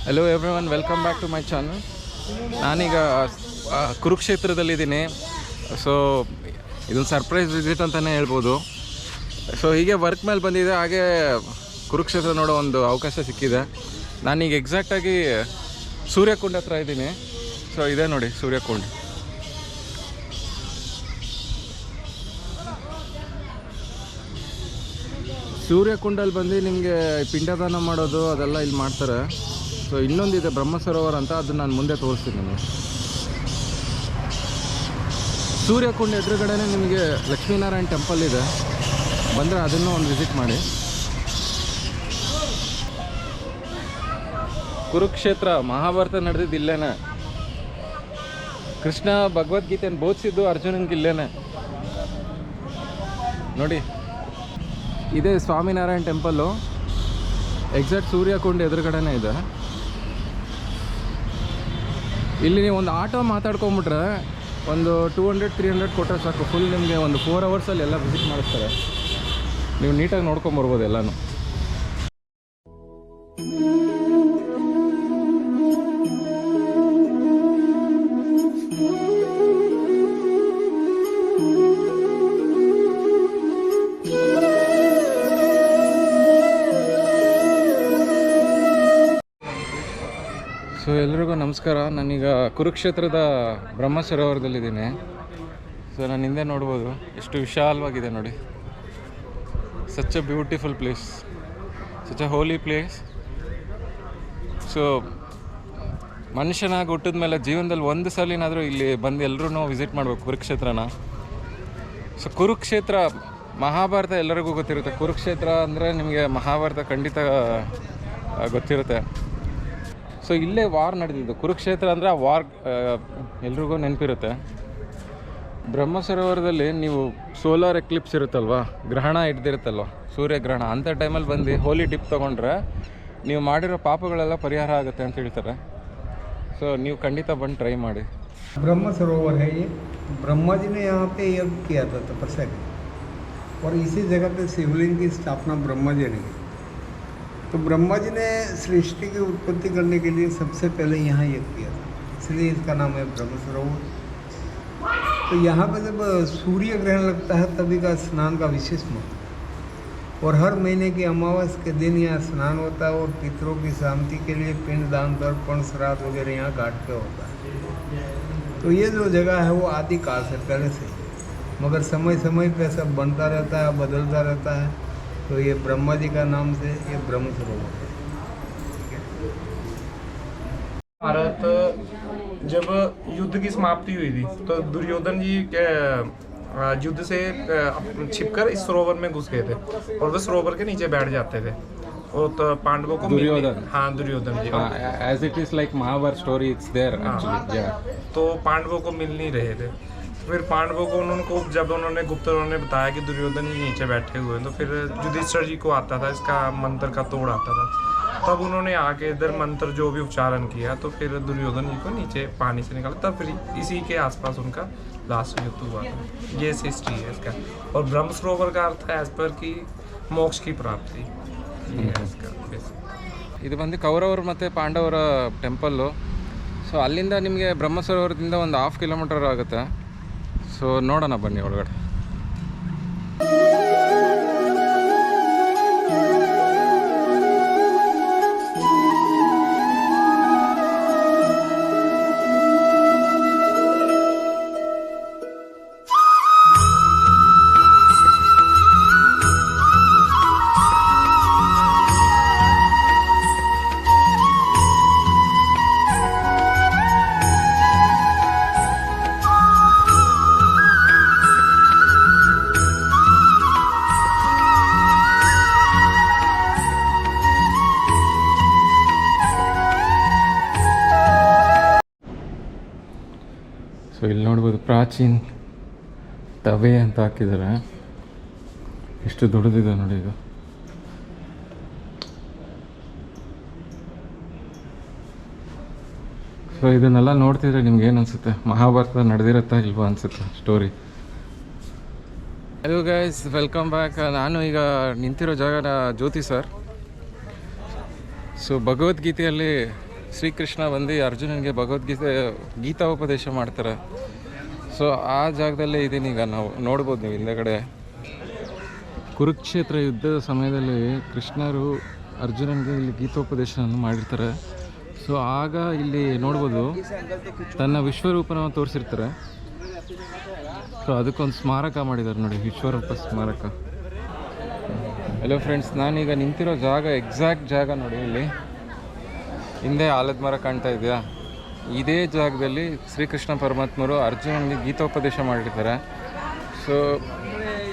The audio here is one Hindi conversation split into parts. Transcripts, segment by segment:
Hello everyone, welcome back to my channel. ನಾನೀಗ ಕುರುಕ್ಷೇತ್ರದಲ್ಲಿದ್ದೀನಿ. ಸೊ ಇದೊಂದು ಸರ್ಪ್ರೈಸ್ ವಿಸಿಟ್ ಅಂತಲೇ ಹೇಳ್ಬೋದು. ಸೊ ಹೀಗೆ ವರ್ಕ್ ಮೇಲೆ ಬಂದಿದೆ, ಹಾಗೆ ಕುರುಕ್ಷೇತ್ರ ನೋಡೋ ಒಂದು ಅವಕಾಶ ಸಿಕ್ಕಿದೆ. ನಾನೀಗ ಎಕ್ಸಾಕ್ಟಾಗಿ ಸೂರ್ಯಕುಂಡ ಹತ್ರ ಇದ್ದೀನಿ. ಸೊ ಇದೆ ನೋಡಿ ಸೂರ್ಯಕುಂಡ. ಸೂರ್ಯಕುಂಡಲ್ಲಿ ಬಂದು ನಿಮಗೆ ಪಿಂಡದಾನ ಮಾಡೋದು ಅದೆಲ್ಲ ಇಲ್ಲಿ ಮಾಡ್ತಾರೆ. ಸೊ ಇನ್ನೊಂದಿದೆ ಬ್ರಹ್ಮ ಸರೋವರ ಅಂತ, ಅದನ್ನು ನಾನು ಮುಂದೆ ತೋರಿಸ್ತೀನಿ ನಿಮಗೆ. ಸೂರ್ಯಕುಂಡ ಎದುರುಗಡೆನೇ ನಿಮಗೆ ಲಕ್ಷ್ಮೀನಾರಾಯಣ ಟೆಂಪಲ್ ಇದೆ, ಬಂದರೆ ಅದನ್ನು ಒಂದು ವಿಸಿಟ್ ಮಾಡಿ. ಕುರುಕ್ಷೇತ್ರ ಮಹಾಭಾರತ ನಡೆದಿದ್ದು ಇಲ್ಲೇನೆ. ಕೃಷ್ಣ ಭಗವದ್ಗೀತೆಯನ್ನು ಬೋಧಿಸಿದ್ದು ಅರ್ಜುನನಿಗೆ ಇಲ್ಲೇನೆ ನೋಡಿ. ಇದೇ ಸ್ವಾಮಿನಾರಾಯಣ ಟೆಂಪಲ್ಲು, ಎಕ್ಸಾಕ್ಟ್ ಸೂರ್ಯಕುಂಡ ಎದುರುಗಡೆನೇ ಇದೆ. ಇಲ್ಲಿ ನೀವು ಒಂದು ಆಟೋ ಮಾತಾಡ್ಕೊಂಬಿಟ್ರೆ ಒಂದು 200-300 ಕೊಟ್ಟರೆ ಸಾಕು, ಫುಲ್ ನಿಮಗೆ ಒಂದು 4 ಅವರ್ಸಲ್ಲಿ ಎಲ್ಲ ವಿಸಿಟ್ ಮಾಡಿಸ್ತಾರೆ. ನೀವು ನೀಟಾಗಿ ನೋಡ್ಕೊಂಬರ್ಬೋದು ಎಲ್ಲನೂ. ಸೊ ಎಲ್ರಿಗೂ ನಮಸ್ಕಾರ. ನಾನೀಗ ಕುರುಕ್ಷೇತ್ರದ ಬ್ರಹ್ಮ ಸರೋವರದಲ್ಲಿದ್ದೀನಿ. ಸೊ ನಾನು ಹಿಂದೆ ನೋಡ್ಬೋದು ಎಷ್ಟು ವಿಶಾಲವಾಗಿದೆ ನೋಡಿ. Such a beautiful place, such a Holi place. So ಮನುಷ್ಯನಾಗಿ ಹುಟ್ಟಿದ ಮೇಲೆ ಜೀವನದಲ್ಲಿ ಒಂದು ಸಲಿನಾದರೂ ಇಲ್ಲಿ ಬಂದು ಎಲ್ಲರೂ ವಿಸಿಟ್ ಮಾಡಬೇಕು ಕುರುಕ್ಷೇತ್ರನ. ಸೊ ಕುರುಕ್ಷೇತ್ರ ಮಹಾಭಾರತ ಎಲ್ಲರಿಗೂ ಗೊತ್ತಿರುತ್ತೆ. ಕುರುಕ್ಷೇತ್ರ ಅಂದರೆ ನಿಮಗೆ ಮಹಾಭಾರತ ಖಂಡಿತ ಗೊತ್ತಿರುತ್ತೆ. ಸೊ ಇಲ್ಲೇ ವಾರ್ ನಡೆದಿದ್ದು. ಕುರುಕ್ಷೇತ್ರ ಅಂದರೆ ಆ ವಾರ್ ಎಲ್ರಿಗೂ ನೆನಪಿರುತ್ತೆ. ಬ್ರಹ್ಮ ಸರೋವರದಲ್ಲಿ ನೀವು ಸೋಲಾರ್ ಎಕ್ಲಿಪ್ಸ್ ಇರುತ್ತಲ್ವ, ಗ್ರಹಣ ಹಿಡ್ದಿರುತ್ತಲ್ವ, ಸೂರ್ಯಗ್ರಹಣ, ಅಂಥ ಟೈಮಲ್ಲಿ ಬಂದು ಹೋಲಿ ಟಿಪ್ ತೊಗೊಂಡ್ರೆ ನೀವು ಮಾಡಿರೋ ಪಾಪಗಳೆಲ್ಲ ಪರಿಹಾರ ಆಗುತ್ತೆ ಅಂತ ಹೇಳ್ತಾರೆ. ಸೊ ನೀವು ಖಂಡಿತ ಬಂದು ಟ್ರೈ ಮಾಡಿ. ब्रह्म सरोवर है ये। ब्रह्मा जी ने यहाँ पे यज्ञ किया था तपस्या की, और इसी जगह पे शिवलिंग की स्थापना ब्रह्मा जी ने की। तो ब्रह्मा जी ने सृष्टि की उत्पत्ति करने के लिए सबसे पहले यहाँ यज्ञ किया था, इसलिए इसका नाम है ब्रह्म सरोवर। तो यहाँ पे जब सूर्य ग्रहण लगता है तभी का स्नान का विशेष महत्व, और हर महीने की अमावस के दिन यहाँ स्नान होता है, और पितरों की शांति के लिए पिंड दान, तर्पण, श्राद्ध वगैरह यहाँ घाट पे होता है। तो ये जो जगह है वो आदिकाल से पहले से, मगर समय समय पे सब बनता रहता है, बदलता रहता है। तो ये ब्रह्मा जी का नाम से ये ब्रह्म सरोवर है। भारत जब युद्ध की समाप्ति हुई थी तो दुर्योधन जी के युद्ध से छिपकर इस सरोवर में घुस गए थे, और वे सरोवर के नीचे बैठ जाते थे। और तो पांडवों को दुर्योधन जी, as it is like Mahabharata story, it's there actually. Yeah. तो पांडवों को मिल नहीं रहे थे। फिर पांडवों को जब उन्होंने गुप्तचरों ने बताया कि दुर्योधन जी नीचे बैठे हुए हैं, तो फिर युधिष्ठिर जी को आता था इसका मंत्र का तोड़ आता था। तब उन्होंने आके इधर मंत्र जो भी उच्चारण किया, तो फिर दुर्योधन जी को नीचे पानी से निकाला। तब फिर इसी के आसपास उनका लास्ट युद्ध हुआ था। ये हिस्ट्री है इसका। और ब्रह्म सरोवर का अर्थ है एज पर कि मोक्ष की प्राप्ति। ये है इसका। ಇದು ಬಂದು ಕೌರವರು ಮತ್ತು ಪಾಂಡವರ ಟೆಂಪಲ್ಲು. ಸೊ ಅಲ್ಲಿಂದ ನಿಮಗೆ ಬ್ರಹ್ಮ ಸರೋವರದಿಂದ ಒಂದು 1/2 ಕಿಲೋಮೀಟರ್ ಆಗುತ್ತೆ. ಸೊ ನೋಡೋಣ ಬನ್ನಿ ಒಳಗಡೆ. ಸೊ ಇಲ್ಲಿ ನೋಡ್ಬೋದು ಪ್ರಾಚೀನ್ ತವೆ ಅಂತ ಹಾಕಿದ್ದಾರೆ. ಎಷ್ಟು ದೊಡ್ಡದಿದೆ ನೋಡಿ ಇದು. ಸೊ ಇದನ್ನೆಲ್ಲ ನೋಡ್ತಿದ್ರೆ ನಿಮ್ಗೆ ಏನು ಅನಿಸುತ್ತೆ? ಮಹಾಭಾರತ ನಡೆದಿರುತ್ತಾ ಇಲ್ವಾ ಅನಿಸುತ್ತೆ story. Hello guys, welcome back. ನಾನು ಈಗ ನಿಂತಿರೋ ಜಾಗ ಜ್ಯೋತಿ ಸರ್. ಸೊ ಭಗವದ್ಗೀತೆಯಲ್ಲಿ ಶ್ರೀಕೃಷ್ಣ ಬಂದು ಅರ್ಜುನನಿಗೆ ಭಗವದ್ಗೀತೆ ಗೀತಾೋಪದೇಶ ಮಾಡ್ತಾರೆ. ಸೊ ಆ ಜಾಗದಲ್ಲೇ ಇದ್ದೀನಿ ಈಗ. ನಾವು ನೋಡ್ಬೋದು ನೀವು ಹಿಂದೆಗಡೆ ಕುರುಕ್ಷೇತ್ರ ಯುದ್ಧದ ಸಮಯದಲ್ಲಿ ಕೃಷ್ಣರು ಅರ್ಜುನನಿಗೆ ಇಲ್ಲಿ ಗೀತೋಪದೇಶವನ್ನು ಮಾಡಿರ್ತಾರೆ. ಸೊ ಆಗ ಇಲ್ಲಿ ನೋಡ್ಬೋದು ತನ್ನ ವಿಶ್ವರೂಪನ ತೋರಿಸಿರ್ತಾರೆ. ಸೊ ಅದಕ್ಕೊಂದು ಸ್ಮಾರಕ ಮಾಡಿದ್ದಾರೆ ನೋಡಿ, ವಿಶ್ವರೂಪ ಸ್ಮಾರಕ. ಹಲೋ ಫ್ರೆಂಡ್ಸ್, ನಾನೀಗ ನಿಂತಿರೋ ಜಾಗ ಎಕ್ಸಾಕ್ಟ್ ಜಾಗ ನೋಡಿ. ಇಲ್ಲಿ ಹಿಂದೆ ಆಲದ ಮರ ಕಾಣ್ತಾ ಇದೆಯಾ, ಇದೇ ಜಾಗದಲ್ಲಿ ಶ್ರೀಕೃಷ್ಣ ಪರಮಾತ್ಮರು ಅರ್ಜುನನಿಗೆ ಗೀತೋಪದೇಶ ಮಾಡಿರ್ತಾರೆ. ಸೊ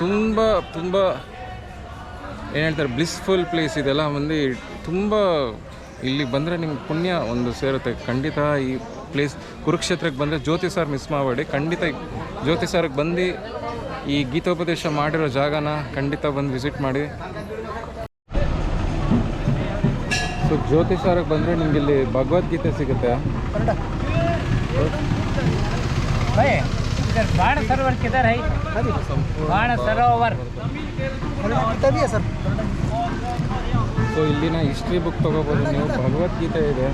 ತುಂಬ ತುಂಬ ಏನು ಹೇಳ್ತಾರೆ, ಬ್ಲಿಸ್ಫುಲ್ ಪ್ಲೇಸ್ ಇದೆಲ್ಲ. ಮಂದಿ ತುಂಬ ಇಲ್ಲಿ ಬಂದರೆ ನಿಮ್ಗೆ ಪುಣ್ಯ ಒಂದು ಸೇರುತ್ತೆ ಖಂಡಿತ. ಈ ಪ್ಲೇಸ್ ಕುರುಕ್ಷೇತ್ರಕ್ಕೆ ಬಂದರೆ ಜ್ಯೋತಿ ಸರ್ ಮಿಸ್ ಮಾಡಬೇಡಿ. ಖಂಡಿತ ಜ್ಯೋತಿ ಸರ್ಗೆ ಬಂದು ಈ ಗೀತೋಪದೇಶ ಮಾಡಿರೋ ಜಾಗನ ಖಂಡಿತ ಬಂದು ವಿಸಿಟ್ ಮಾಡಿ. ಸೊ ಜ್ಯೋತಿ ಸರ್ಗೆ ಬಂದರೆ ನಿಮ್ಗೆ ಇಲ್ಲಿ ಭಗವದ್ಗೀತೆ ಸಿಗುತ್ತೆ. बाण सरोवर किधर है? बाण सरोवर सर. ಸೊ ಇಲ್ಲಿನ ಹಿಸ್ಟ್ರಿ ಬುಕ್ ತೊಗೋಬೋದು ನೀವು. ಭಗವದ್ಗೀತೆ ಇದೆ,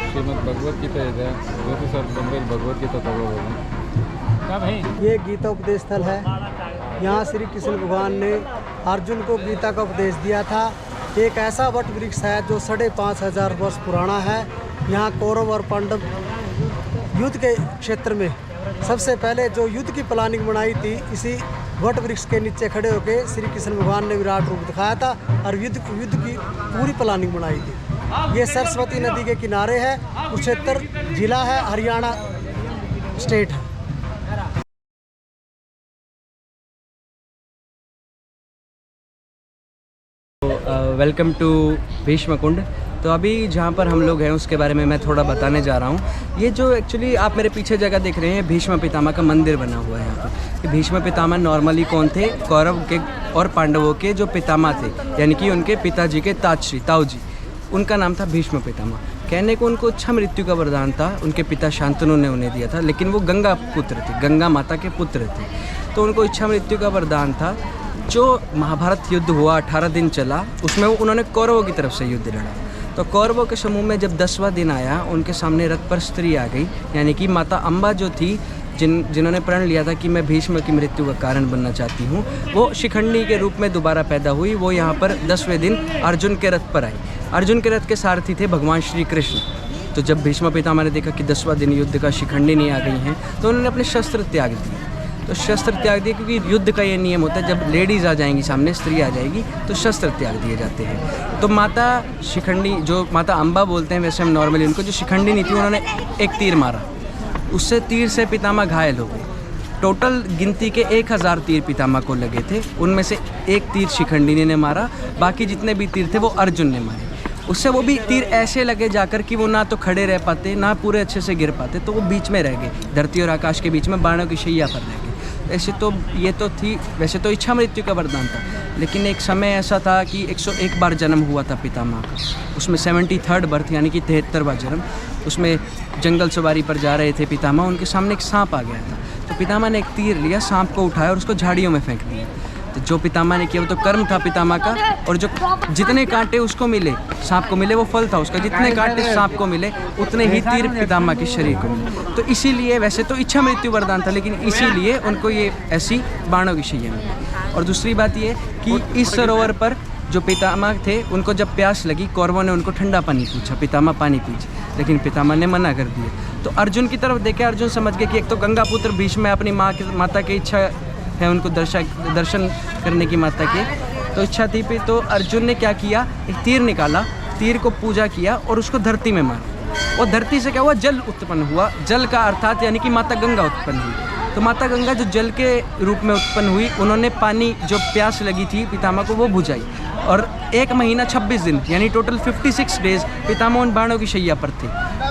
ಶ್ರೀಮದ್ ಭಗವದ್ಗೀತೆ ಇದೆ. ಜ್ಯೋತಿ ಸರ್ ಬಂದರೆ ಭಗವದ್ಗೀತೆ ತೊಗೋಬೋದು. ये गीता उपदेश स्थल है. यहाँ श्री कृष्ण भगवान ने अर्जुन को गीता का उपदेश दिया था. एक ऐसा वट वृक्ष है जो 5,500 वर्ष पुराना है. यहाँ कौरव और पांडव युद्ध के क्षेत्र में सबसे पहले जो युद्ध की प्लानिंग बनाई थी, इसी वट वृक्ष के नीचे खड़े होकर श्री कृष्ण भगवान ने विराट रूप दिखाया था और युद्ध की पूरी प्लानिंग बनाई थी. ये सरस्वती नदी के किनारे है. कुरुक्षेत्र जिला है, हरियाणा स्टेट है. वेलकम टू भीष्म कुंड. तो अभी जहाँ पर हम लोग हैं उसके बारे में मैं थोड़ा बताने जा रहा हूँ. ये जो एक्चुअली आप मेरे पीछे जगह देख रहे हैं, भीष्म पितामह का मंदिर बना हुआ है यहाँ पर. भीष्म पितामह नॉर्मली कौन थे? कौरव के और पांडवों के जो पितामह थे, यानी कि उनके पिताजी के ताऊ जी, उनका नाम था भीष्म पितामह. कहने को उनको इच्छा मृत्यु का वरदान था, उनके पिता शांतनु ने उन्हें दिया था. लेकिन वो गंगा पुत्र थे, गंगा माता के पुत्र थे. तो उनको इच्छा मृत्यु का वरदान था. जो महाभारत युद्ध हुआ 18 दिन चला, उसमें उन्होंने कौरवों की तरफ से युद्ध लड़ा. तो कौरवों के समूह में जब 10वां दिन आया, उनके सामने रथ पर स्त्री आ गई, यानी कि माता अम्बा जो थी, जिन्होंने प्रण लिया था कि मैं भीष्म की मृत्यु का कारण बनना चाहती हूँ, वो शिखंडी के रूप में दोबारा पैदा हुई. वो यहाँ पर 10वें दिन अर्जुन के रथ पर आई. अर्जुन के रथ के सारथी थे भगवान श्री कृष्ण. तो जब भीष्म पितामह ने देखा कि 10वां दिन युद्ध का शिखंडी नहीं आ गई हैं, तो उन्होंने अपने शस्त्र त्याग दिए. तो शस्त्र त्याग दिए, क्योंकि युद्ध का ये नियम होता है, जब लेडीज़ आ जाएंगी सामने, स्त्री आ जाएगी, तो शस्त्र त्याग दिए जाते हैं. तो माता शिखंडी, जो माता अम्बा बोलते हैं वैसे हम नॉर्मली उनको, जो शिखंडी नहीं थी, उन्होंने एक तीर मारा. उससे तीर से पितामह घायल हो गए. टोटल गिनती के 1000 तीर पितामह को लगे थे. उनमें से एक तीर शिखंडिनी ने मारा, बाकी जितने भी तीर थे वो अर्जुन ने मारे. उससे वो भी तीर ऐसे लगे जाकर कि वो ना तो खड़े रह पाते, ना पूरे अच्छे से गिर पाते. तो वो बीच में रह गए, धरती और आकाश के बीच में बाणों की शैया पर रह गए. ऐसे तो ये तो थी, वैसे तो इच्छा मृत्यु का वरदान था. लेकिन एक समय ऐसा था कि 101 बार जन्म हुआ था पितामह का. उसमें 73rd बर्थ, यानी कि 73वां जन्म. उसमें जंगल सवारी पर जा रहे थे पितामह, उनके सामने एक सांप आ गया था. तो पितामह ने एक तीर लिया, सांप को उठाया और उसको झाड़ियों में फेंक दिया. तो जो पितामह ने किया वो तो कर्म था पितामह का. और जो जितने कांटे उसको मिले, सांप को मिले, वो फल था उसका. जितने कांटे सांप को मिले, उतने ही तीर पितामह के शरीर को मिले. तो इसीलिए, वैसे तो इच्छा मृत्यु वरदान था, लेकिन इसीलिए उनको ये ऐसी बाणों की शैया मिली. और दूसरी बात ये कि इस सरोवर पर जो पितामह थे, उनको जब प्यास लगी, कौरवों ने उनको ठंडा पानी पूछा, पितामह पानी पीजिए, लेकिन पितामह ने मना कर दिया. तो अर्जुन की तरफ देखे, अर्जुन समझ गए कि एक तो गंगा पुत्र भीष्म में अपनी माता की इच्छा है, उनको दर्शन करने की माता की तो इच्छा थी. तो अर्जुन ने क्या किया, एक तीर निकाला, तीर को पूजा किया और उसको धरती में मारा. और धरती से क्या हुआ, जल उत्पन्न हुआ. जल का अर्थात यानी कि माता गंगा उत्पन्न हुई. तो माता गंगा जो जल के रूप में उत्पन्न हुई, उन्होंने पानी, जो प्यास लगी थी पितामह को, वो बुझाई. और 1 महीना 26 दिन, यानी टोटल 56 डेज पितामह उन बाणों की शैया पर थे.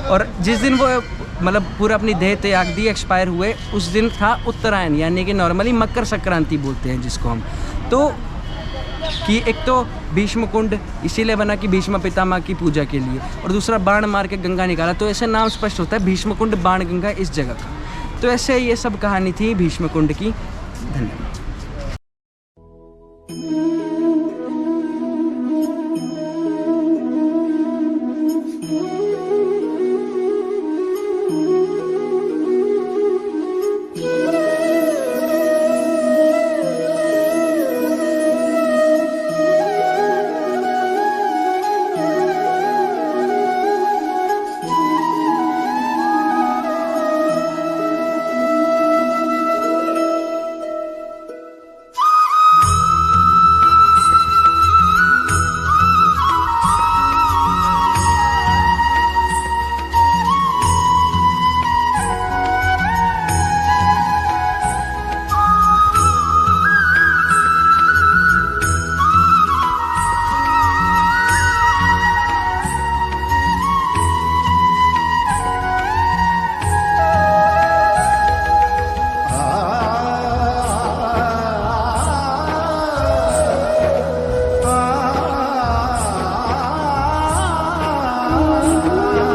और जिस दिन वो मतलब पूरा अपनी देह त्याग दी, एक्सपायर हुए, उस दिन था उत्तरायण, यानी कि नॉर्मली मकर संक्रांति बोलते हैं जिसको हम. तो कि एक तो भीष्म कुंड इसीलिए बना कि भीष्म पितामह की पूजा के लिए, और दूसरा बाण मार के गंगा निकाला. तो ऐसे नाम स्पष्ट होता है भीष्म कुंड, बाण गंगा इस जगह का. तो ऐसे ये सब कहानी थी भीष्म कुंड की. धन्यवाद. है।